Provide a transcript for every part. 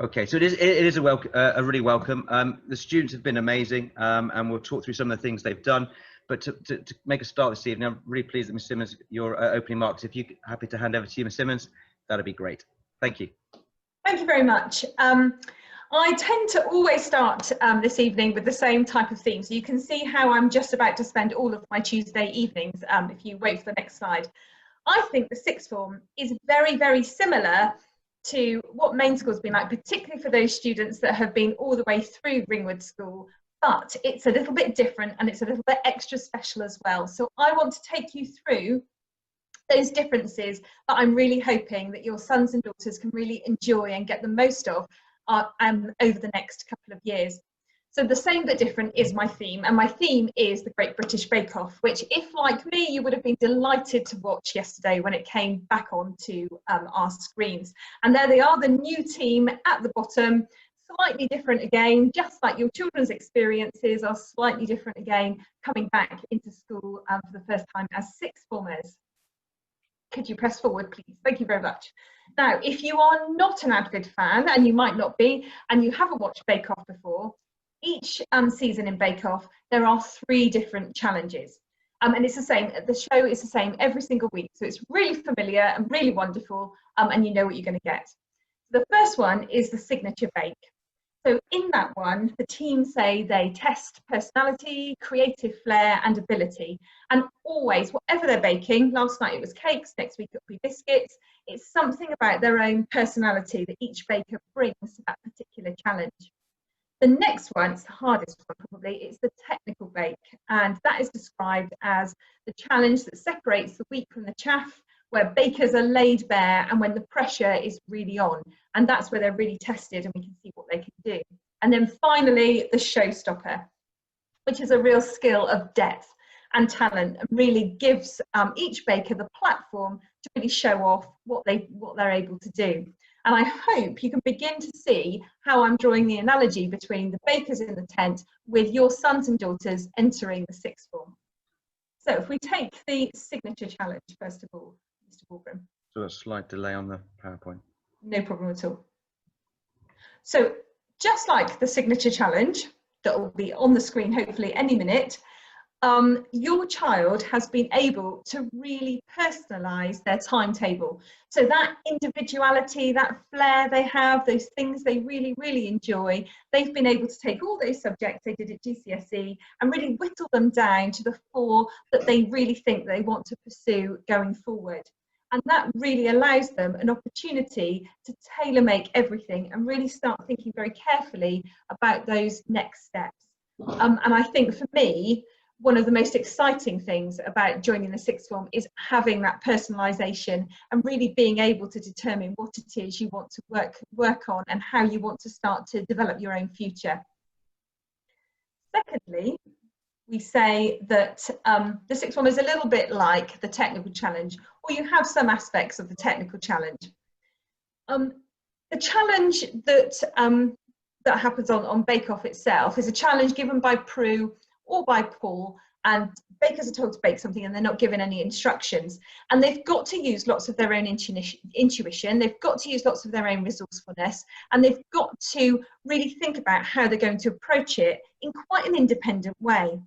Okay, so it is a really welcome. The students have been amazing, and we'll talk through some of the things they've done. But to make a start this evening, I'm really pleased that Ms. Simmons, your opening remarks. If you're happy to hand over to you, Ms. Simmons, that'd be great. Thank you. Thank you very much. I tend to always start this evening with the same type of theme. So you can see how I'm just about to spend all of my Tuesday evenings, if you wait for the next slide. I think the sixth form is very, very similar to what main school's been like, particularly for those students that have been all the way through Ringwood School, but it's a little bit different and it's a little bit extra special as well. So I want to take you through those differences that I'm really hoping that your sons and daughters can really enjoy and get the most of over the next couple of years. So the same but different is my theme, and my theme is the Great British Bake Off, which, if like me, you would have been delighted to watch yesterday when it came back onto our screens. And there they are, the new team at the bottom, slightly different again, just like your children's experiences are slightly different again, coming back into school for the first time as sixth formers. Could you press forward, please? Thank you very much. Now, if you are not an avid fan, and you might not be, and you haven't watched Bake Off before, each season in Bake Off, there are 3 different challenges. And it's the same, the show is the same every single week. So it's really familiar and really wonderful, and you know what you're going to get. The first one is the signature bake. So in that one, the team say they test personality, creative flair and ability. And always, whatever they're baking, last night it was cakes, next week it'll be biscuits, it's something about their own personality that each baker brings to that particular challenge. The next one, it's the hardest one probably, it's the technical bake. And that is described as the challenge that separates the wheat from the chaff, where bakers are laid bare and when the pressure is really on. And that's where they're really tested and we can see what they can do. And then finally, the showstopper, which is a real skill of depth and talent and really gives each baker the platform to really show off what they're able to do. And I hope you can begin to see how I'm drawing the analogy between the bakers in the tent with your sons and daughters entering the sixth form. So if we take the signature challenge, first of all, Mr. Walgrim. So a slight delay on the PowerPoint. No problem at all. So just like the signature challenge that will be on the screen hopefully any minute, your child has been able to really personalize their timetable. So that individuality, that flair they have, those things they really, really enjoy, they've been able to take all those subjects they did at GCSE and really whittle them down to the 4 that they really think they want to pursue going forward. And that really allows them an opportunity to tailor make everything and really start thinking very carefully about those next steps. And I think for me, one of the most exciting things about joining the sixth form is having that personalisation and really being able to determine what it is you want to work on and how you want to start to develop your own future. Secondly, we say that the sixth form is a little bit like the technical challenge, or you have some aspects of the technical challenge. The challenge that happens on Bake Off itself is a challenge given by Prue or by Paul, and bakers are told to bake something and they're not given any instructions, and they've got to use lots of their own intuition, they've got to use lots of their own resourcefulness, and they've got to really think about how they're going to approach it in quite an independent way.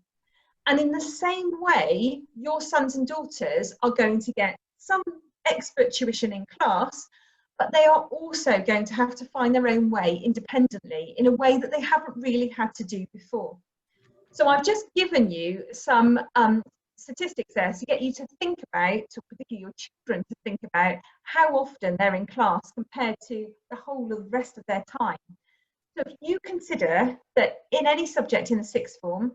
And in the same way, your sons and daughters are going to get some expert tuition in class, but they are also going to have to find their own way independently in a way that they haven't really had to do before. So I've just given you some statistics there to get you to think about, or particularly your children to think about, how often they're in class compared to the whole of the rest of their time. So if you consider that in any subject in the sixth form,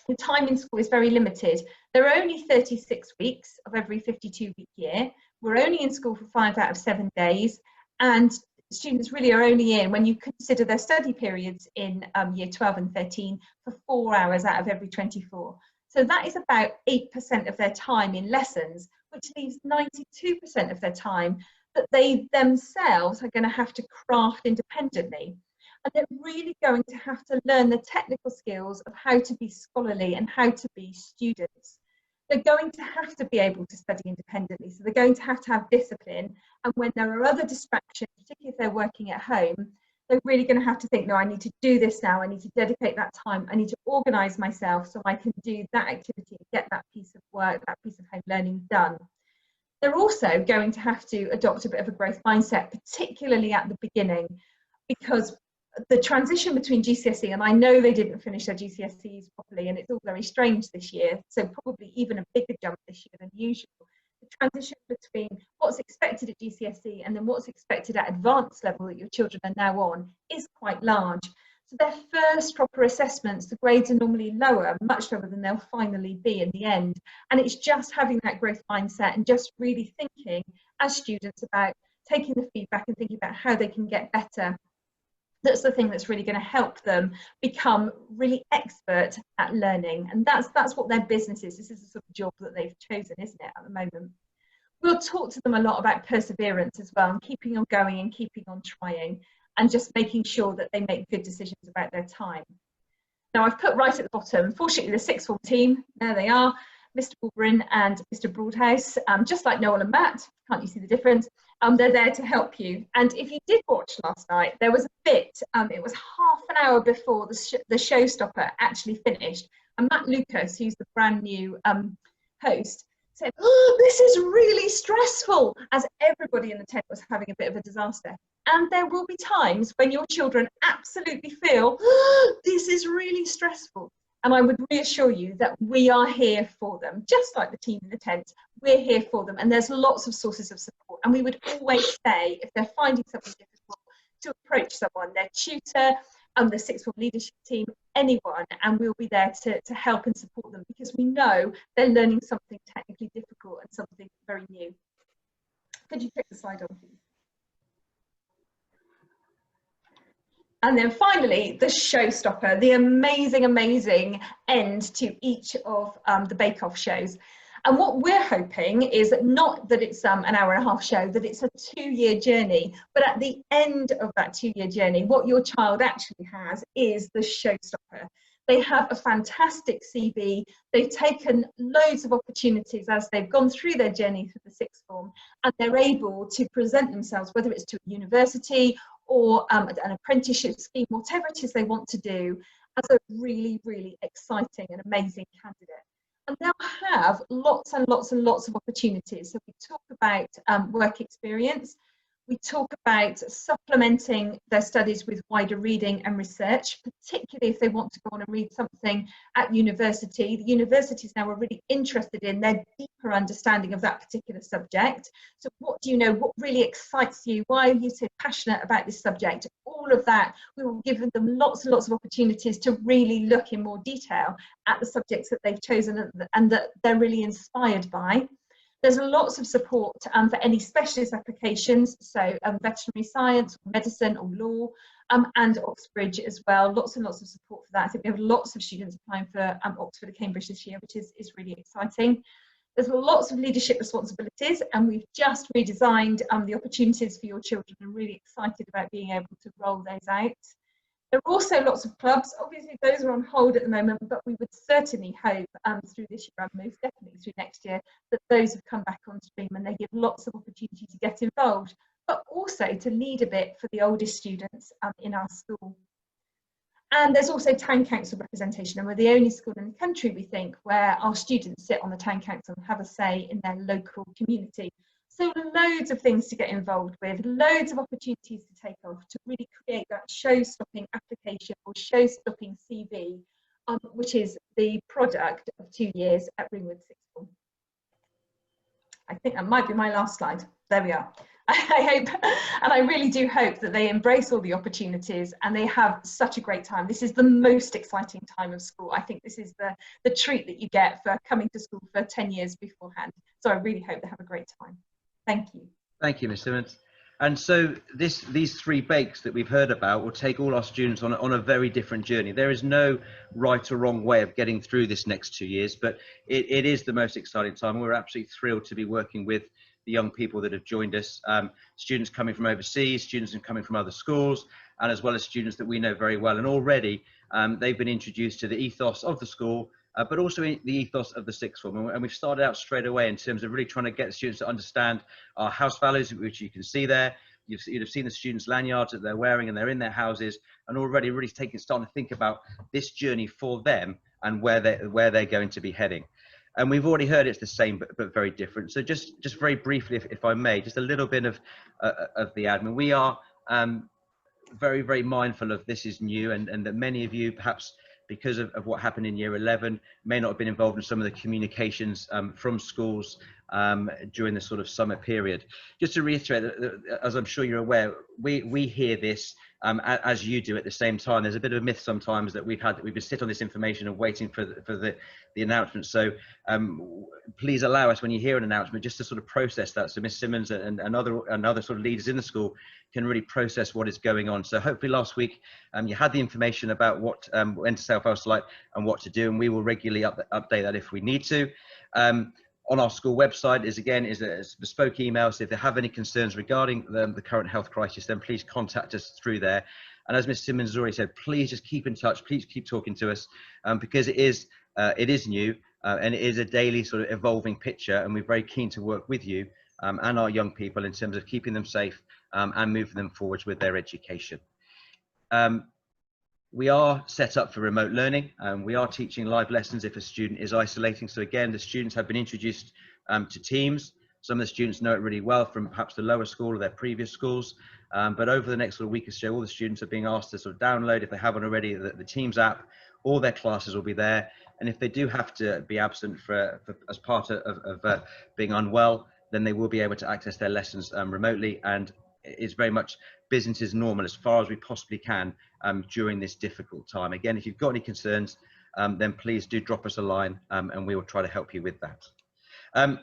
the time in school is very limited. There are only 36 weeks of every 52-week year. We're only in school for 5 out of 7 days, and students really are only in, when you consider their study periods in year 12 and 13, for 4 hours out of every 24. So that is about 8% of their time in lessons, which leaves 92% of their time that they themselves are going to have to craft independently. And they're really going to have to learn the technical skills of how to be scholarly and how to be students. They're going to have to be able to study independently, so they're going to have discipline. And when there are other distractions, particularly if they're working at home, they're really going to have to think, no, I need to do this now. I need to dedicate that time. I need to organise myself so I can do that activity and get that piece of work, that piece of home learning done. They're also going to have to adopt a bit of a growth mindset, particularly at the beginning, because the transition between GCSE, and I know they didn't finish their GCSEs properly, and it's all very strange this year, so probably even a bigger jump this year than usual. The transition between what's expected at GCSE and then what's expected at advanced level that your children are now on is quite large. So their first proper assessments, the grades are normally lower, much lower than they'll finally be in the end. And it's just having that growth mindset and just really thinking as students about taking the feedback and thinking about how they can get better. That's the thing that's really going to help them become really expert at learning. And that's what their business is. This is the sort of job that they've chosen, isn't it, at the moment? We'll talk to them a lot about perseverance as well, and keeping on going and keeping on trying, and just making sure that they make good decisions about their time. Now, I've put right at the bottom, fortunately, the sixth form team, there they are, Mr. Walbrin and Mr. Broadhouse, just like Noel and Matt, can't you see the difference? They're there to help you. And if you did watch last night, there was a bit, it was half an hour before the showstopper actually finished. And Matt Lucas, who's the brand new host, said, oh, this is really stressful, as everybody in the tent was having a bit of a disaster. And there will be times when your children absolutely feel, oh, this is really stressful. And I would reassure you that we are here for them, just like the team in the tent. We're here for them, and there's lots of sources of support. And we would always say, if they're finding something difficult, to approach someone, their tutor, the sixth form leadership team, anyone, and we'll be there to help and support them, because we know they're learning something technically difficult and something very new. Could you click the slide on, please? And then finally, the showstopper, the amazing, amazing end to each of the Bake Off shows. And what we're hoping is not that it's an hour and a half show, that it's a 2-year journey. But at the end of that 2-year journey, what your child actually has is the showstopper. They have a fantastic CV. They've taken loads of opportunities as they've gone through their journey through the sixth form, and they're able to present themselves, whether it's to a university or an apprenticeship scheme, whatever it is they want to do, as a really, really exciting and amazing candidate. And they'll have lots and lots and lots of opportunities. So we talk about work experience. We talk about supplementing their studies with wider reading and research, particularly if they want to go on and read something at university. The universities now are really interested in their deeper understanding of that particular subject. So what do you know? What really excites you? Why are you so passionate about this subject? All of that, we will give them lots and lots of opportunities to really look in more detail at the subjects that they've chosen and that they're really inspired by. There's lots of support for any specialist applications, so veterinary science, medicine or law, and Oxbridge as well. Lots and lots of support for that. I think we have lots of students applying for Oxford and Cambridge this year, which is really exciting. There's lots of leadership responsibilities, and we've just redesigned the opportunities for your children, and really excited about being able to roll those out. There are also lots of clubs. Obviously, those are on hold at the moment, but we would certainly hope through this year and most definitely through next year that those have come back on stream, and they give lots of opportunity to get involved, but also to lead a bit for the oldest students in our school. And there's also town council representation, and we're the only school in the country, we think, where our students sit on the town council and have a say in their local community. So loads of things to get involved with, loads of opportunities to take off to really create that show-stopping application or show-stopping CV, which is the product of 2 years at Ringwood Sixth Form. I think that might be my last slide. There we are. I hope, and I really do hope that they embrace all the opportunities and they have such a great time. This is the most exciting time of school. I think this is the treat that you get for coming to school for 10 years beforehand. So I really hope they have a great time. Thank you. Thank you, Ms. Simmons. And so these 3 bakes that we've heard about will take all our students on a very different journey. There is no right or wrong way of getting through this next 2 years, but it is the most exciting time. We're absolutely thrilled to be working with the young people that have joined us, students coming from overseas, students coming from other schools, and as well as students that we know very well. And already they've been introduced to the ethos of the school, but also the ethos of the sixth form. And we've started out straight away in terms of really trying to get students to understand our house values, which you can see there, you'd have seen the students' lanyards that they're wearing, and they're in their houses, and already really starting to think about this journey for them and where they're going to be heading. And we've already heard it's the same, but very different. So just very briefly, if I may, just a little bit of the admin. We are very, very mindful of this is new, and that many of you, perhaps because of what happened in year 11, may not have been involved in some of the communications from schools during the sort of summer period. Just to reiterate, as I'm sure you're aware, we hear this as you do at the same time. There's a bit of a myth sometimes that we've been sitting on this information and waiting for the announcement. So please allow us, when you hear an announcement, just to sort of process that, so Miss Simmons and other sort of leaders in the school can really process what is going on. So hopefully last week you had the information about what when to South Wales like and what to do, and we will regularly update that if we need to. On our school website is a bespoke email, so if they have any concerns regarding the current health crisis, then please contact us through there. And as Ms Simmons has already said, please just keep in touch, please keep talking to us, because it is new and it is a daily sort of evolving picture, and we're very keen to work with you and our young people in terms of keeping them safe and moving them forwards with their education. We are set up for remote learning, and we are teaching live lessons if a student is isolating. So again, the students have been introduced to Teams. Some of the students know it really well from perhaps the lower school or their previous schools. But over the next sort of week or so, all the students are being asked to sort of download, if they haven't already, the Teams app. All their classes will be there. And if they do have to be absent as part of being unwell, then they will be able to access their lessons remotely, and it's very much business as normal as far as we possibly can during this difficult time. Again, if you've got any concerns, then please do drop us a line and we will try to help you with that.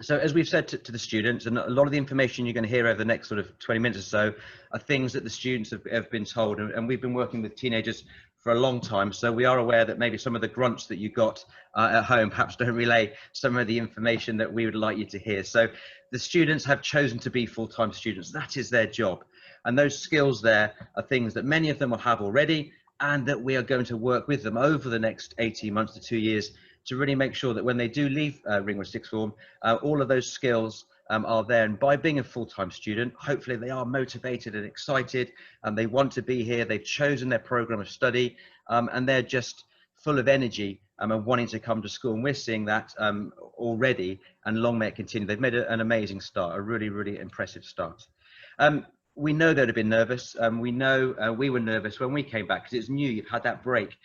So as we've said to the students, and a lot of the information you're going to hear over the next sort of 20 minutes or so are things that the students have been told, and we've been working with teenagers for a long time, so we are aware that maybe some of the grunts that you got at home perhaps don't relay some of the information that we would like you to hear. So the students have chosen to be full-time students. That is their job, and those skills there are things that many of them will have already, and that we are going to work with them over the next 18 months to 2 years to really make sure that when they do leave Ringwood Sixth Form, all of those skills are there. And by being a full-time student, hopefully they are motivated and excited, and they want to be here. They've chosen their program of study, and they're just full of energy and wanting to come to school. And we're seeing that already, and long may it continue. They've made an amazing start, a really, really impressive start. We know they'd have been nervous. We know we were nervous when we came back, because it's new, you've had that break.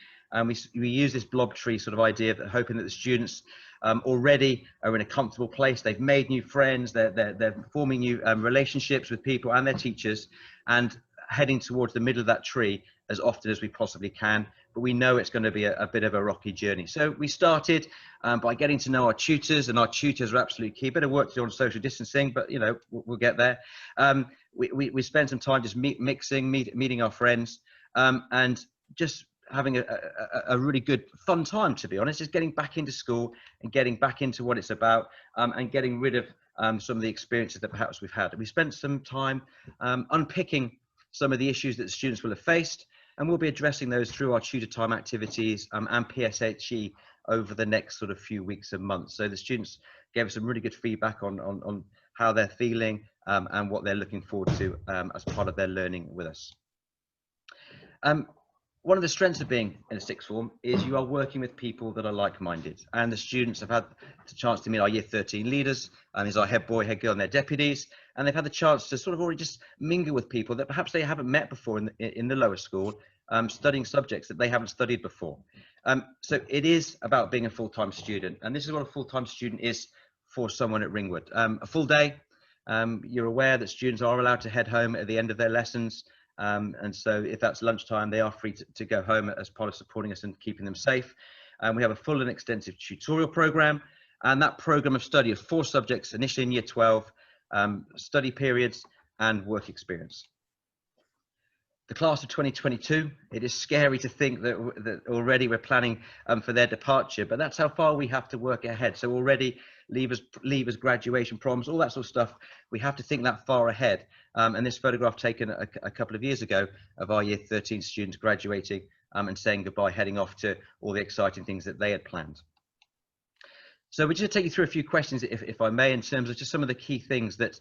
We use this blob tree sort of idea, hoping that the students already are in a comfortable place. They've made new friends, they're forming new relationships with people and their teachers, and heading towards the middle of that tree as often as we possibly can. But we know it's going to be a bit of a rocky journey. So we started by getting to know our tutors, and our tutors are absolutely key. Bit of work to do on social distancing, but you know, we'll get there. We spent some time just meeting our friends, and just having a really good fun time, to be honest, just getting back into school and getting back into what it's about, and getting rid of some of the experiences that perhaps we've had. We spent some time unpicking some of the issues that the students will have faced, and we'll be addressing those through our tutor time activities and PSHE over the next sort of few weeks and months. So the students gave us some really good feedback on how they're feeling and what they're looking forward to as part of their learning with us. One of the strengths of being in a sixth form is you are working with people that are like-minded, and the students have had the chance to meet our year 13 leaders, as our head boy, head girl, and their deputies, and they've had the chance to sort of already just mingle with people that perhaps they haven't met before in the lower school, studying subjects that they haven't studied before. So it is about being a full-time student, and this is what a full-time student is for someone at Ringwood. A full day. You're aware that students are allowed to head home at the end of their lessons. And so if that's lunchtime, they are free to go home as part of supporting us and keeping them safe. We have a full and extensive tutorial program, and that program of study of 4 subjects, initially in year 12, study periods and work experience. The class of 2022, it is scary to think that already we're planning for their departure, but that's how far we have to work ahead. So already leavers, graduation, proms, all that sort of stuff, we have to think that far ahead. And this photograph taken a couple of years ago of our year 13 students graduating and saying goodbye, heading off to all the exciting things that they had planned. So we're just take you through a few questions, if I may, in terms of just some of the key things that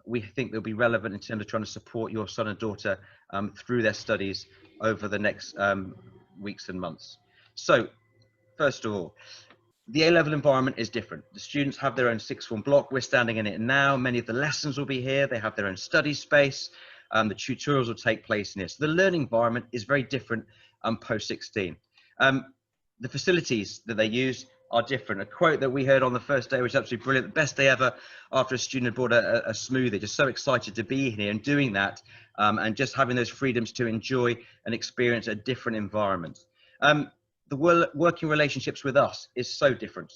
we think will be relevant in terms of trying to support your son and daughter through their studies over the next weeks and months. So first of all, the A-level environment is different. The students have their own sixth form block. We're standing in it now. Many of the lessons will be here. They have their own study space. The tutorials will take place in here. So the learning environment is very different post-16. The facilities that they use are different. A quote that we heard on the first day was absolutely brilliant. The best day ever after a student had brought a smoothie. Just so excited to be here and doing that and just having those freedoms to enjoy and experience a different environment. The working relationships with us is so different.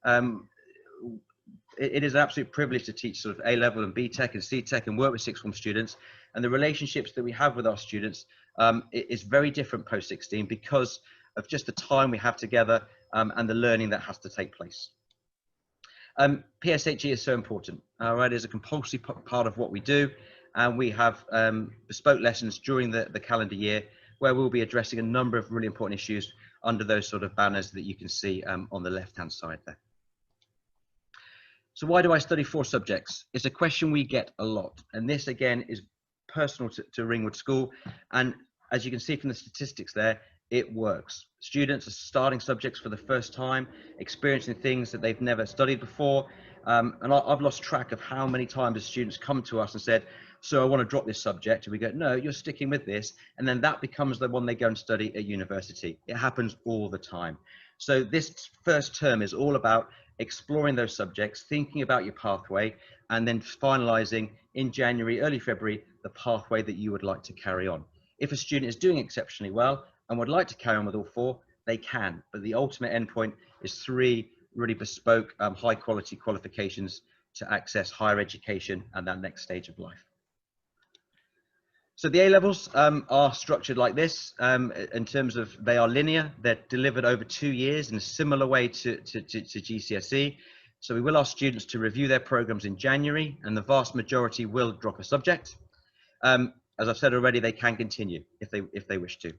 It is an absolute privilege to teach sort of A-level and B-Tech and C-Tech and work with sixth form students. And the relationships that we have with our students is very different post-16 because of just the time we have together and the learning that has to take place. PSHE is so important, right? It's a compulsory part of what we do. And we have bespoke lessons during the calendar year where we'll be addressing a number of really important issues under those sort of banners that you can see on the left-hand side there. So why do I study 4 subjects? It's a question we get a lot. And this, again, is personal to Ringwood School. And as you can see from the statistics there, it works. Students are starting subjects for the first time, experiencing things that they've never studied before. And I've lost track of how many times the students come to us and said, so I want to drop this subject. And we go, no, you're sticking with this. And then that becomes the one they go and study at university. It happens all the time. So this first term is all about exploring those subjects, thinking about your pathway, and then finalizing in January, early February, the pathway that you would like to carry on. If a student is doing exceptionally well and would like to carry on with all 4, they can. But the ultimate endpoint is 3 really bespoke, high quality qualifications to access higher education and that next stage of life. So the A-levels are structured like this in terms of they are linear. They're delivered over 2 years in a similar way to GCSE. So we will ask students to review their programs in January, and the vast majority will drop a subject. As I've said already, they can continue if they wish to.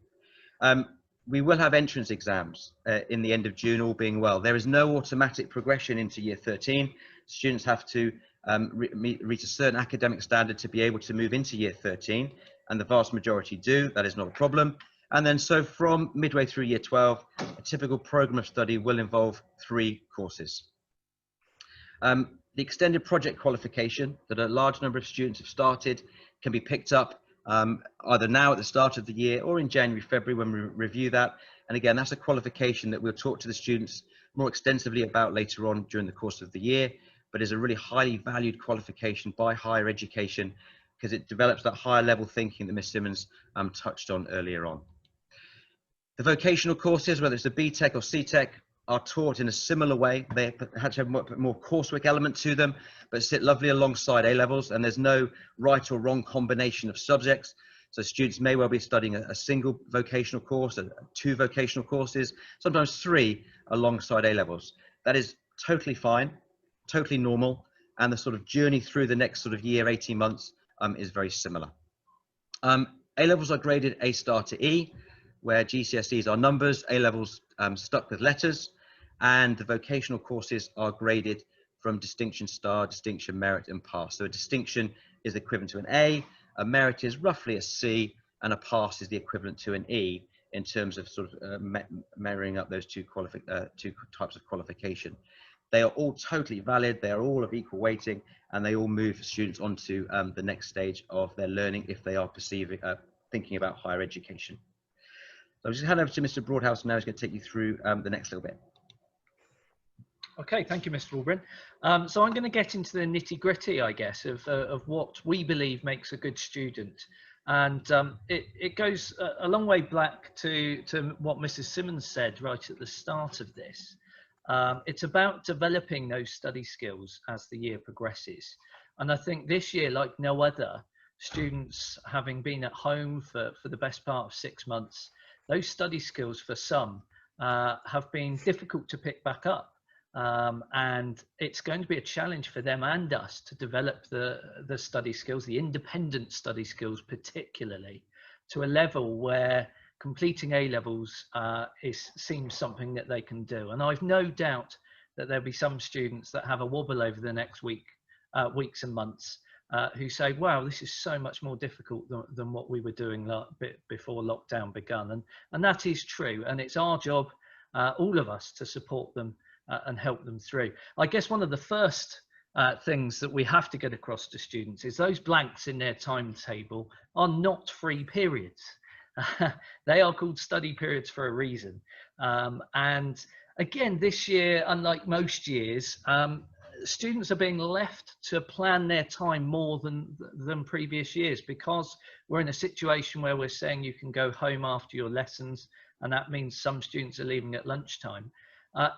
We will have entrance exams in the end of June, all being well. There is no automatic progression into year 13. Students have to reach a certain academic standard to be able to move into year 13, and the vast majority do. That is not a problem. And then so from midway through year 12, a typical program of study will involve 3 courses. The extended project qualification that a large number of students have started can be picked up either now at the start of the year or in January, February when we review that. And again, that's a qualification that we'll talk to the students more extensively about later on during the course of the year, but is a really highly valued qualification by higher education because it develops that higher level thinking that Ms. Simmons touched on earlier on. The vocational courses, whether it's the B-Tech or C-Tech, are taught in a similar way. They have to have more coursework element to them, but sit lovely alongside A-levels, and there's no right or wrong combination of subjects. So students may well be studying a single vocational course, 2 vocational courses, sometimes 3 alongside A-levels. That is totally fine, totally normal, and the sort of journey through the next sort of year, 18 months is very similar. A-levels are graded A star to E, where GCSEs are numbers, A-levels stuck with letters, and the vocational courses are graded from distinction star, distinction merit, and pass. So a distinction is equivalent to an A merit is roughly a C, and a pass is the equivalent to an E in terms of sort of marrying up those two types of qualification. They are all totally valid, they are all of equal weighting, and they all move students onto the next stage of their learning if they are thinking about higher education. So I'll just hand over to Mr. Broadhouse now. He's going to take you through the next little bit. Okay, thank you, Mr. Albrin. So I'm going to get into the nitty-gritty, I guess, of what we believe makes a good student. And it goes a long way back to what Mrs. Simmons said right at the start of this. It's about developing those study skills as the year progresses. And I think this year, like no other, students having been at home for the best part of 6 months, those study skills for some have been difficult to pick back up. And it's going to be a challenge for them and us to develop the study skills, the independent study skills particularly, to a level where completing A-levels seems something that they can do. And I've no doubt that there'll be some students that have a wobble over the next weeks and months, who say, wow, this is so much more difficult than what we were doing before lockdown begun. And that is true. And it's our job, all of us, to support them and help them through. I guess one of the first things that we have to get across to students is those blanks in their timetable are not free periods. They are called study periods for a reason. And again, this year, unlike most years, students are being left to plan their time more than previous years, because we're in a situation where we're saying you can go home after your lessons, and that means some students are leaving at lunchtime.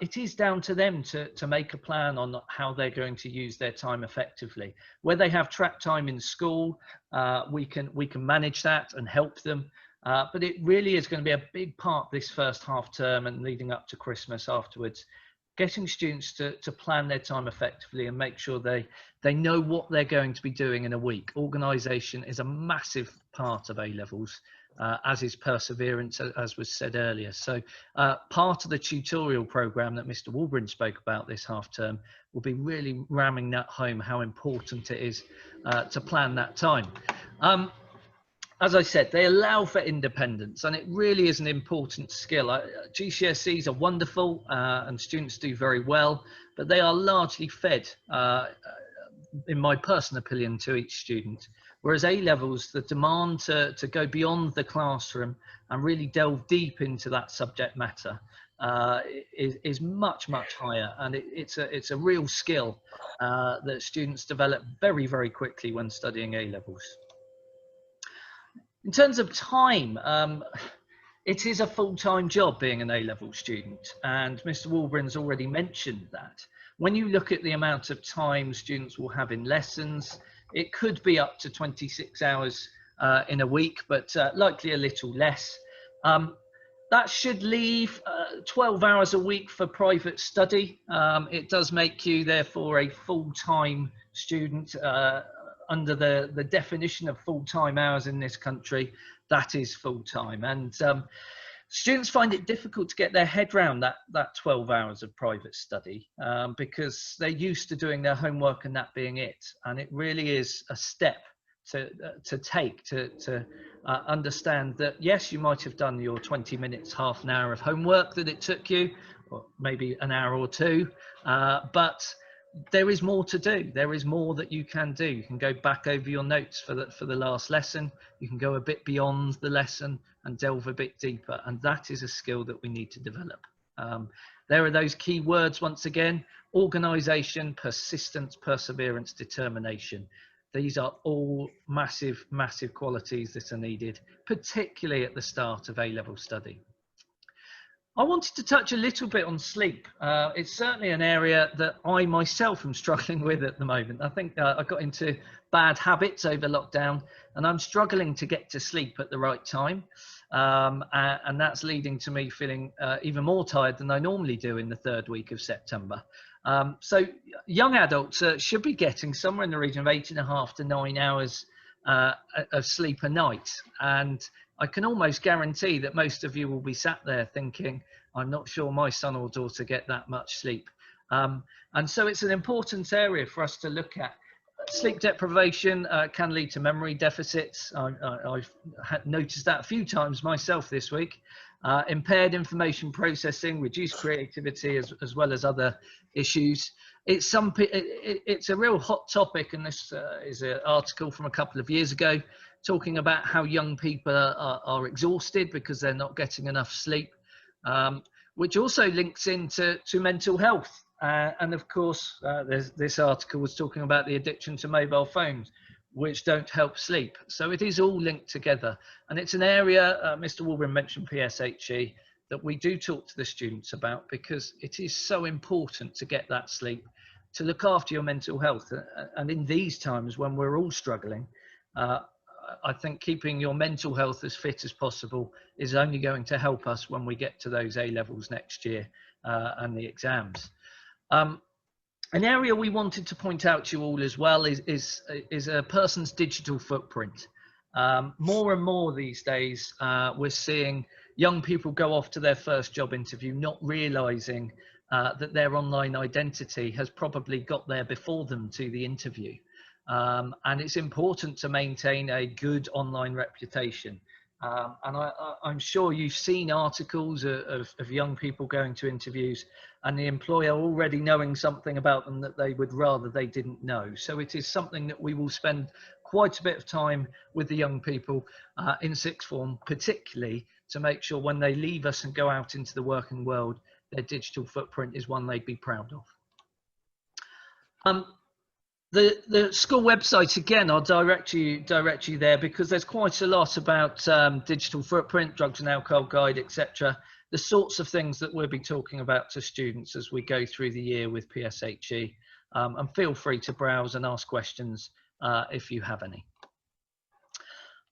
It is down to them to make a plan on how they're going to use their time effectively. Where they have track time in school, we can manage that and help them. But it really is going to be a big part this first half term and leading up to Christmas afterwards, getting students to plan their time effectively and make sure they know what they're going to be doing in a week. Organisation is a massive part of A-levels, as is perseverance, as was said earlier. So part of the tutorial programme that Mr. Walbrin spoke about this half term will be really ramming that home, how important it is to plan that time. As I said, they allow for independence, and it really is an important skill. GCSEs are wonderful and students do very well, but they are largely fed, in my personal opinion, to each student. Whereas A-levels, the demand to go beyond the classroom and really delve deep into that subject matter is much, much higher. And it's a real skill that students develop very, very quickly when studying A-levels. In terms of time, it is a full-time job being an A-level student, and Mr. Walbrin's already mentioned that. When you look at the amount of time students will have in lessons, it could be up to 26 hours in a week, but likely a little less. That should leave 12 hours a week for private study. It does make you, therefore, a full-time student. Under the definition of full-time hours in this country, that is full-time. And students find it difficult to get their head around that 12 hours of private study because they're used to doing their homework and that being it. And it really is a step to take to understand that, yes, you might have done your 20 minutes, half an hour of homework that it took you, or maybe an hour or two, but there is more to do. There is more that you can do. You can go back over your notes for the last lesson. You can go a bit beyond the lesson and delve a bit deeper. And that is a skill that we need to develop. There are those key words once again: organisation, persistence, perseverance, determination. These are all massive, massive qualities that are needed, particularly at the start of A-level study. I wanted to touch a little bit on sleep. It's certainly an area that I myself am struggling with at the moment. I think I got into bad habits over lockdown, and I'm struggling to get to sleep at the right time. And that's leading to me feeling even more tired than I normally do in the third week of September. So young adults should be getting somewhere in the region of 8.5 to 9 hours of sleep a night. And I can almost guarantee that most of you will be sat there thinking, I'm not sure my son or daughter get that much sleep. And so it's an important area for us to look at. Sleep deprivation can lead to memory deficits. I've noticed that a few times myself this week. Impaired information processing, reduced creativity, as well as other issues. It's a real hot topic, and this is an article from a couple of years ago talking about how young people are exhausted because they're not getting enough sleep, which also links into mental health. And of course, this article was talking about the addiction to mobile phones, which don't help sleep. So it is all linked together. And it's an area, Mr. Walbrin mentioned PSHE, that we do talk to the students about, because it is so important to get that sleep, to look after your mental health. And in these times when we're all struggling, I think keeping your mental health as fit as possible is only going to help us when we get to those A-levels next year and the exams. An area we wanted to point out to you all as well is a person's digital footprint. More and more these days, we're seeing young people go off to their first job interview not realising that their online identity has probably got there before them to the interview. And it's important to maintain a good online reputation. And I'm sure you've seen articles of young people going to interviews and the employer already knowing something about them that they would rather they didn't know. So it is something that we will spend quite a bit of time with the young people in sixth form, particularly to make sure when they leave us and go out into the working world, their digital footprint is one they'd be proud of. The school website, again, I'll direct you there, because there's quite a lot about digital footprint, drugs and alcohol guide, etc. The sorts of things that we'll be talking about to students as we go through the year with PSHE. And feel free to browse and ask questions if you have any.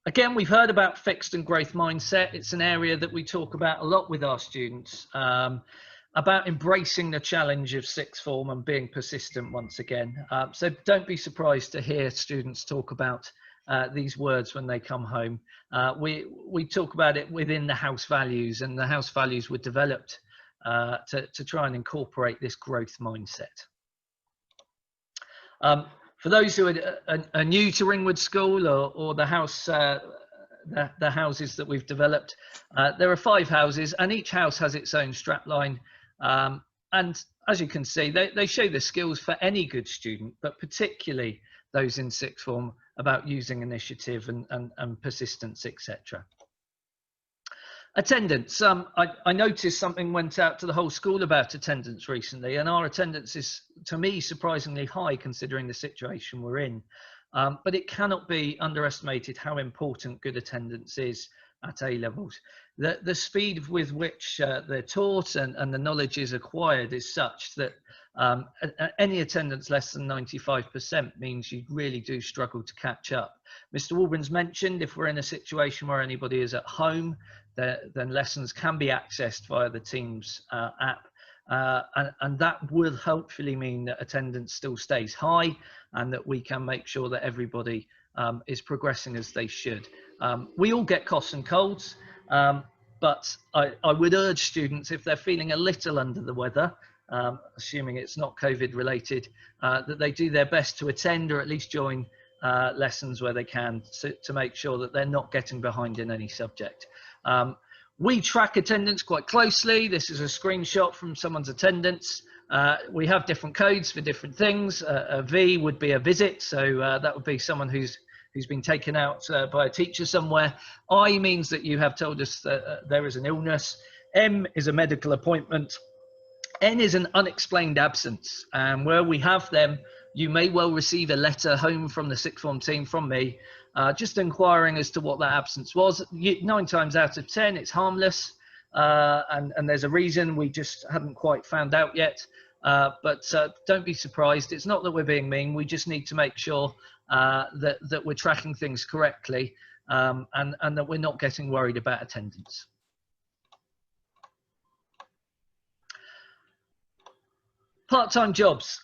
Again, we've heard about fixed and growth mindset. It's an area that we talk about a lot with our students. About embracing the challenge of sixth form and being persistent once again. So don't be surprised to hear students talk about these words when they come home. We talk about it within the house values, and the house values were developed to try and incorporate this growth mindset. For those who are new to Ringwood School or the house, the houses that we've developed, there are 5 houses, and each house has its own strapline. And as you can see, they show the skills for any good student, but particularly those in sixth form, about using initiative and persistence, etc. Attendance. I noticed something went out to the whole school about attendance recently, and our attendance is, to me, surprisingly high considering the situation we're in. But it cannot be underestimated how important good attendance is at A levels. The speed with which they're taught and the knowledge is acquired is such that any attendance less than 95% means you really do struggle to catch up. Mr. Walburn's mentioned if we're in a situation where anybody is at home, then lessons can be accessed via the Teams app. And that will hopefully mean that attendance still stays high and that we can make sure that everybody is progressing as they should. We all get coughs and colds, but I would urge students, if they're feeling a little under the weather, assuming it's not COVID related, that they do their best to attend or at least join lessons where they can, to make sure that they're not getting behind in any subject. We track attendance quite closely. This is a screenshot from someone's attendance. We have different codes for different things. A V would be a visit, so that would be someone who's been taken out by a teacher somewhere. I means that you have told us that there is an illness. M is a medical appointment. N is an unexplained absence. And where we have them, you may well receive a letter home from the sixth form team from me, just inquiring as to what that absence was. 9 times out of 10, it's harmless, and there's a reason we just haven't quite found out yet. But don't be surprised. It's not that we're being mean. We just need to make sure that we're tracking things correctly, and that we're not getting worried about attendance. Part-time jobs.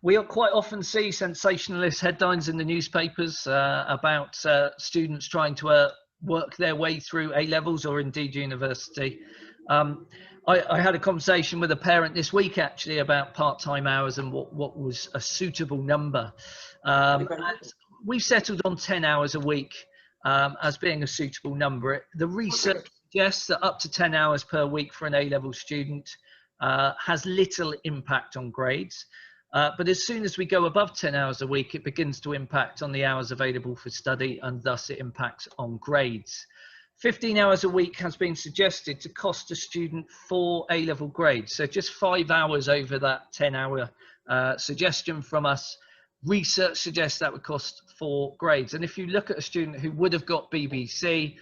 We quite often see sensationalist headlines in the newspapers about students trying to work their way through A levels or indeed university. I had a conversation with a parent this week actually about part-time hours and what was a suitable number. We settled on 10 hours a week as being a suitable number. The research suggests that up to 10 hours per week for an A-level student has little impact on grades. But as soon as we go above 10 hours a week, it begins to impact on the hours available for study, and thus it impacts on grades. 15 hours a week has been suggested to cost a student 4 A-level grades. So just 5 hours over that 10-hour suggestion from us. Research suggests that would cost 4 grades. And if you look at a student who would have got BBC,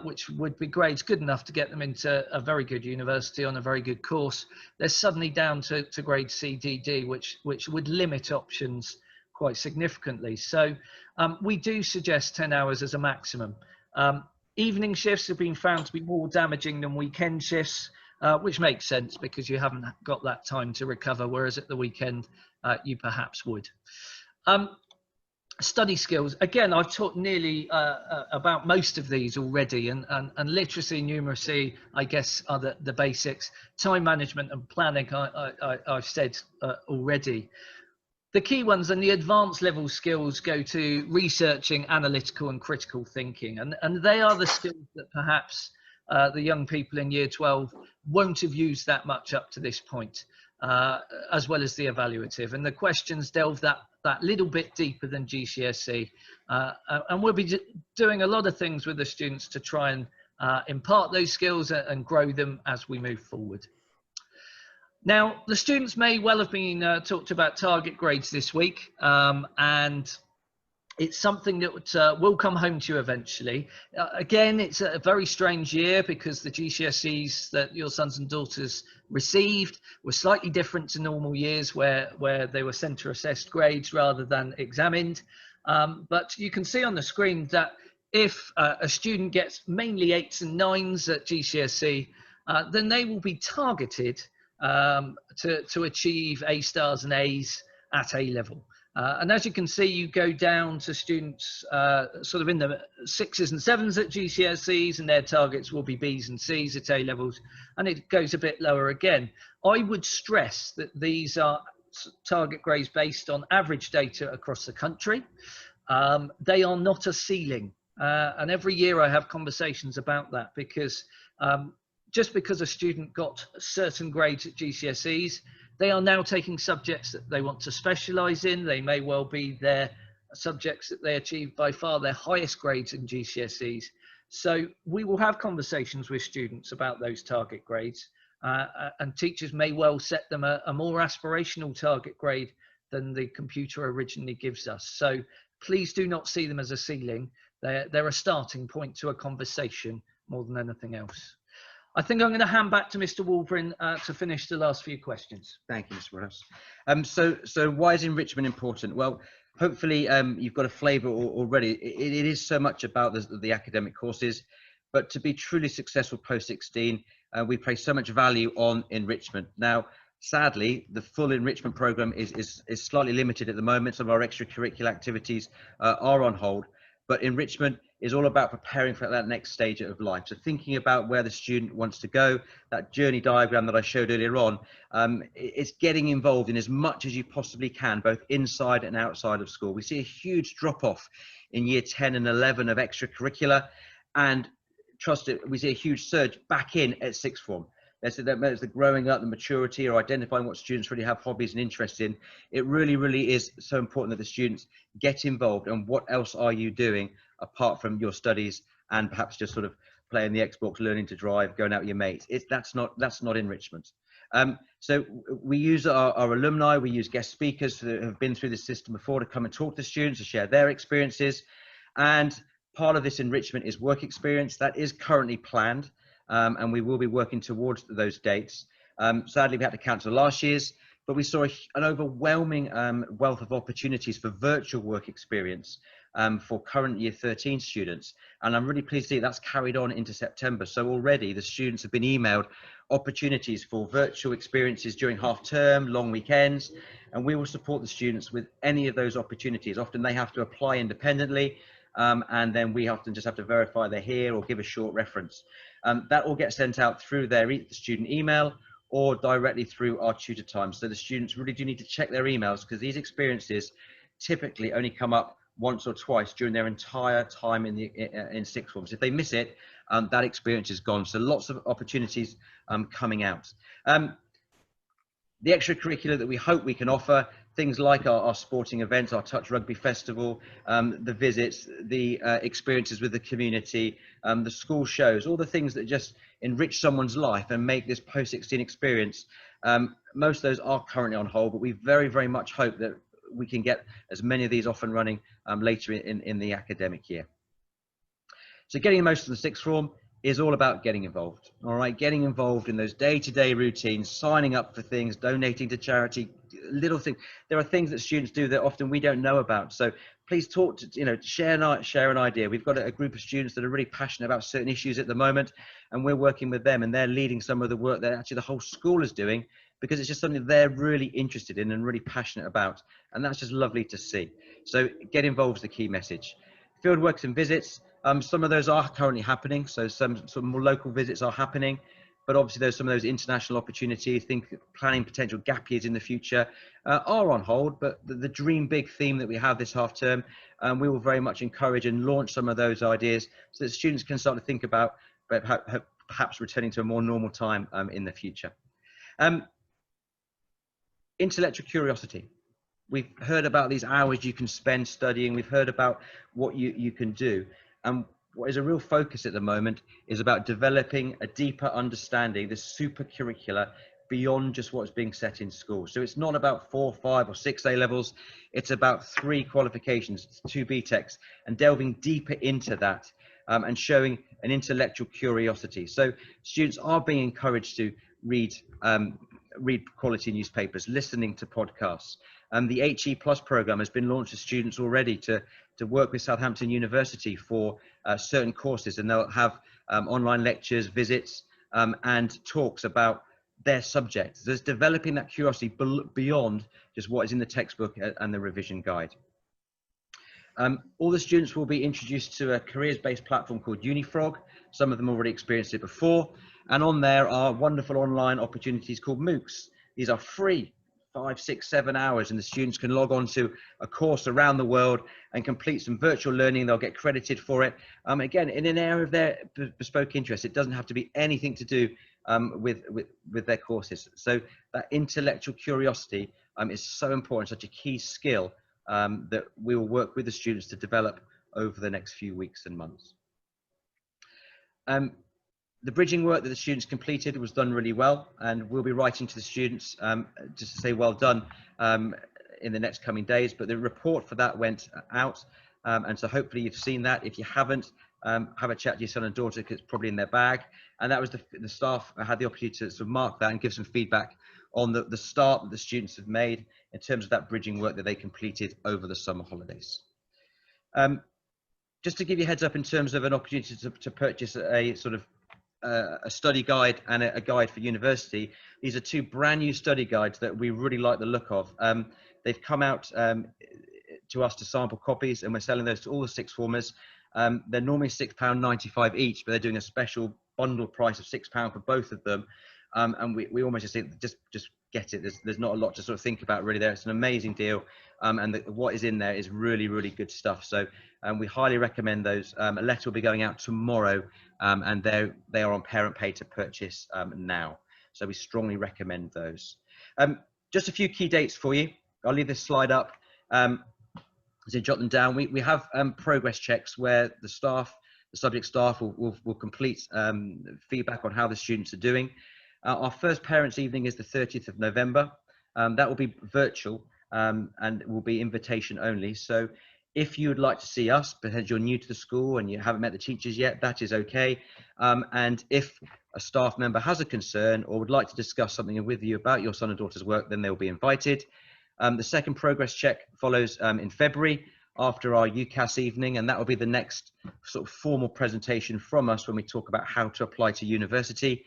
which would be grades good enough to get them into a very good university on a very good course, they're suddenly down to grade C, D, D, which would limit options quite significantly. So we do suggest 10 hours as a maximum. Evening shifts have been found to be more damaging than weekend shifts, which makes sense because you haven't got that time to recover, whereas at the weekend you perhaps would. Study skills. Again, I've talked nearly about most of these already, and literacy and numeracy, I guess, are the basics. Time management and planning, I've said already. The key ones and the advanced level skills go to researching, analytical and critical thinking, and they are the skills that perhaps the young people in year 12 won't have used that much up to this point, as well as the evaluative. And the questions delve that little bit deeper than GCSE, and we'll be doing a lot of things with the students to try and impart those skills and grow them as we move forward. Now, the students may well have been talked about target grades this week, and it's something that will come home to you eventually. Again, it's a very strange year because the GCSEs that your sons and daughters received were slightly different to normal years where they were centre assessed grades rather than examined. But you can see on the screen that if a student gets mainly 8s and 9s at GCSE, then they will be targeted to achieve A stars and A's at A level. And as you can see, you go down to students sort of in the 6s and 7s at GCSEs, and their targets will be B's and C's at A levels, and it goes a bit lower again. I would stress that these are target grades based on average data across the country. They are not a ceiling, and every year I have conversations about that, because just because a student got certain grades at GCSEs, they are now taking subjects that they want to specialise in. They may well be their subjects that they achieve by far their highest grades in GCSEs. So we will have conversations with students about those target grades, and teachers may well set them a more aspirational target grade than the computer originally gives us. So please do not see them as a ceiling. They're a starting point to a conversation more than anything else. I think I'm going to hand back to Mr. Walbrin to finish the last few questions. Thank you, Mr. Rouse. So why is enrichment important? Well, hopefully you've got a flavour already. It is so much about the academic courses, but to be truly successful post-16, we place so much value on enrichment. Now, sadly, the full enrichment programme is slightly limited at the moment. Some of our extracurricular activities are on hold, but enrichment is all about preparing for that next stage of life. So thinking about where the student wants to go, that journey diagram that I showed earlier on, it's getting involved in as much as you possibly can, both inside and outside of school. We see a huge drop off in year 10 and 11 of extracurricular, and trust it, we see a huge surge back in at sixth form. There's the growing up, the maturity, or identifying what students really have hobbies and interests in. It really is so important that the students get involved. And what else are you doing apart from your studies and perhaps just sort of playing the Xbox, learning to drive, going out with your mates? That's not enrichment. So we use our alumni, we use guest speakers that have been through the system before to come and talk to students, to share their experiences. And part of this enrichment is work experience that is currently planned. And we will be working towards those dates. Sadly, we had to cancel last year's, but we saw an overwhelming wealth of opportunities for virtual work experience for current year 13 students. And I'm really pleased to see that's carried on into September. So already the students have been emailed opportunities for virtual experiences during half term, long weekends, and we will support the students with any of those opportunities. Often they have to apply independently, and then we often just have to verify they're here or give a short reference. That will get sent out through their student email or directly through our tutor time. So the students really do need to check their emails, because these experiences typically only come up once or twice during their entire time in sixth form. So if they miss it, that experience is gone. So lots of opportunities coming out. The extracurricular that we hope we can offer, things like our sporting events, our Touch Rugby Festival, the visits, the experiences with the community, the school shows, all the things that just enrich someone's life and make this post-16 experience. Most of those are currently on hold, but we very much hope that we can get as many of these off and running later in the academic year. So getting the most of the sixth form is all about getting involved. All right, getting involved in those day-to-day routines, signing up for things, donating to charity, little things. There are things that students do that often we don't know about. So please talk to, share an idea. We've got a group of students that are really passionate about certain issues at the moment, and we're working with them, and they're leading some of the work that actually the whole school is doing, because it's just something they're really interested in and really passionate about. And that's just lovely to see. So get involved is the key message. Field works and visits, some of those are currently happening. So some more local visits are happening, but obviously there's some of those international opportunities, planning potential gap years in the future are on hold, but the dream big theme that we have this half term, we will very much encourage and launch some of those ideas so that students can start to think about perhaps returning to a more normal time in the future. Intellectual curiosity. We've heard about these hours you can spend studying. We've heard about what you can do. And what is a real focus at the moment is about developing a deeper understanding, this super curricular, beyond just what's being set in school. So it's not about 4, 5 or 6 A levels. It's about 3 qualifications, 2 BTECs, and delving deeper into that and showing an intellectual curiosity. So students are being encouraged to read quality newspapers, listening to podcasts. The HE Plus program has been launched to students already to work with Southampton University for certain courses, and they'll have online lectures, visits, and talks about their subjects. There's developing that curiosity beyond just what is in the textbook and the revision guide. All the students will be introduced to a careers-based platform called UniFrog. Some of them already experienced it before. And on there are wonderful online opportunities called MOOCs. These are free, 5, 6, 7 hours, and the students can log on to a course around the world and complete some virtual learning. They'll get credited for it. Again, in an area of their bespoke interest. It doesn't have to be anything to do with their courses. So that intellectual curiosity is so important, such a key skill that we will work with the students to develop over the next few weeks and months. The bridging work that the students completed was done really well, and we'll be writing to the students just to say well done in the next coming days. But the report for that went out, and so hopefully you've seen that. If you haven't, have a chat to your son and daughter, because it's probably in their bag. And that was the staff had the opportunity to sort of mark that and give some feedback on the start that the students have made in terms of that bridging work that they completed over the summer holidays. Just to give you a heads up in terms of an opportunity to purchase a sort of a study guide and a guide for university. These are 2 brand new study guides that we really like the look of. They've come out to us to sample copies, and we're selling those to all the sixth formers. They're normally £6.95 each, but they're doing a special bundle price of £6 for both of them. And we almost just think, just get it. There's not a lot to sort of think about really there. It's an amazing deal, and what is in there is really, really good stuff. So we highly recommend those. A letter will be going out tomorrow, and they are on parent pay to purchase now. So we strongly recommend those. Just a few key dates for you. I'll leave this slide up. So jot them down. We have progress checks where the subject staff will complete feedback on how the students are doing. Our first parents' evening is the 30th of November. That will be virtual and will be invitation only. So if you would like to see us, because you're new to the school and you haven't met the teachers yet, that is okay. And if a staff member has a concern or would like to discuss something with you about your son and daughter's work, then they'll be invited. The second progress check follows in February after our UCAS evening, and that will be the next sort of formal presentation from us when we talk about how to apply to university.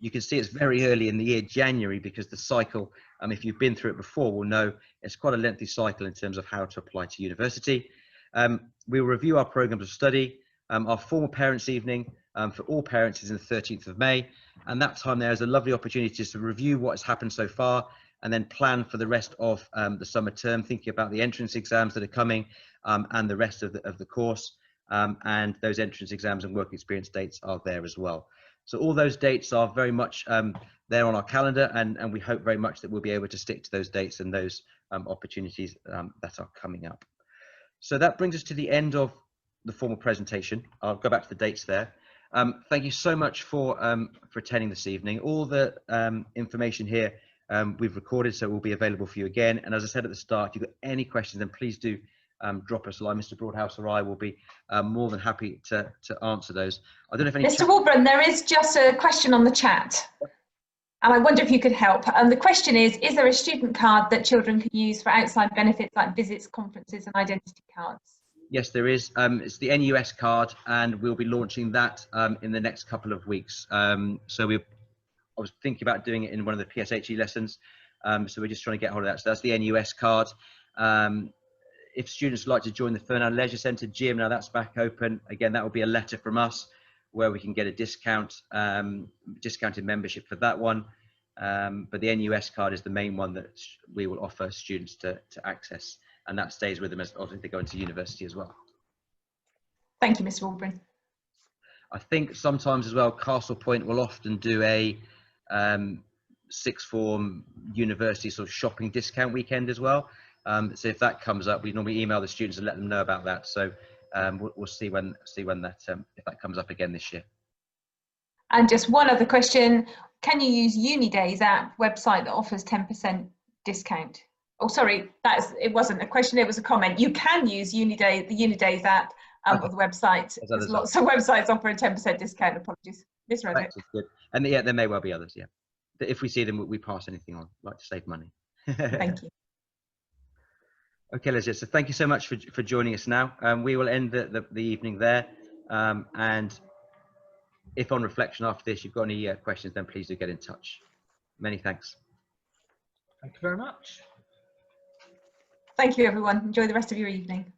You can see it's very early in the year, January, because the cycle, if you've been through it before, will know it's quite a lengthy cycle in terms of how to apply to university. We will review our programs of study. Our formal parents' evening for all parents is on the 13th of May. And that time there is a lovely opportunity to review what has happened so far and then plan for the rest of the summer term, thinking about the entrance exams that are coming and the rest of the course. And those entrance exams and work experience dates are there as well. So all those dates are very much there on our calendar, and we hope very much that we'll be able to stick to those dates and those opportunities that are coming up. So that brings us to the end of the formal presentation. I'll go back to the dates there. Thank you so much for attending this evening. All the information here we've recorded, so it will be available for you again. And as I said at the start, if you've got any questions, then please do drop us a line. Mr. Broadhouse or I will be more than happy to answer those. I don't know if any Mr. Warburton, there is just a question on the chat, and I wonder if you could help. The question is there a student card that children can use for outside benefits like visits, conferences and identity cards? Yes, there is. It's the NUS card, and we'll be launching that in the next couple of weeks. So we're I was thinking about doing it in one of the PSHE lessons. So we're just trying to get hold of that. So that's the NUS card. If students would like to join the Fernand Leisure Centre gym, now that's back open. Again, that will be a letter from us where we can get a discount, discounted membership for that one. But the NUS card is the main one that we will offer students to access, and that stays with them as often they go into university as well. Thank you, Mr. Albrin. I think sometimes as well, Castle Point will often do a sixth form university sort of shopping discount weekend as well. So if that comes up, we normally email the students and let them know about that. So we'll see when that if that comes up again this year. And just one other question: can you use Unidays app website that offers 10% discount? Oh, sorry, it wasn't a question; it was a comment. You can use the Unidays app Okay. of the website. There's lots of websites offering 10% discount. Apologies, misread it. Good. And yeah, there may well be others. Yeah, if we see them, we pass anything on. Like to save money. Thank you. Okay, Liz. So thank you so much for joining us now. We will end the evening there. And if on reflection after this you've got any questions, then please do get in touch. Many thanks. Thank you very much. Thank you, everyone. Enjoy the rest of your evening.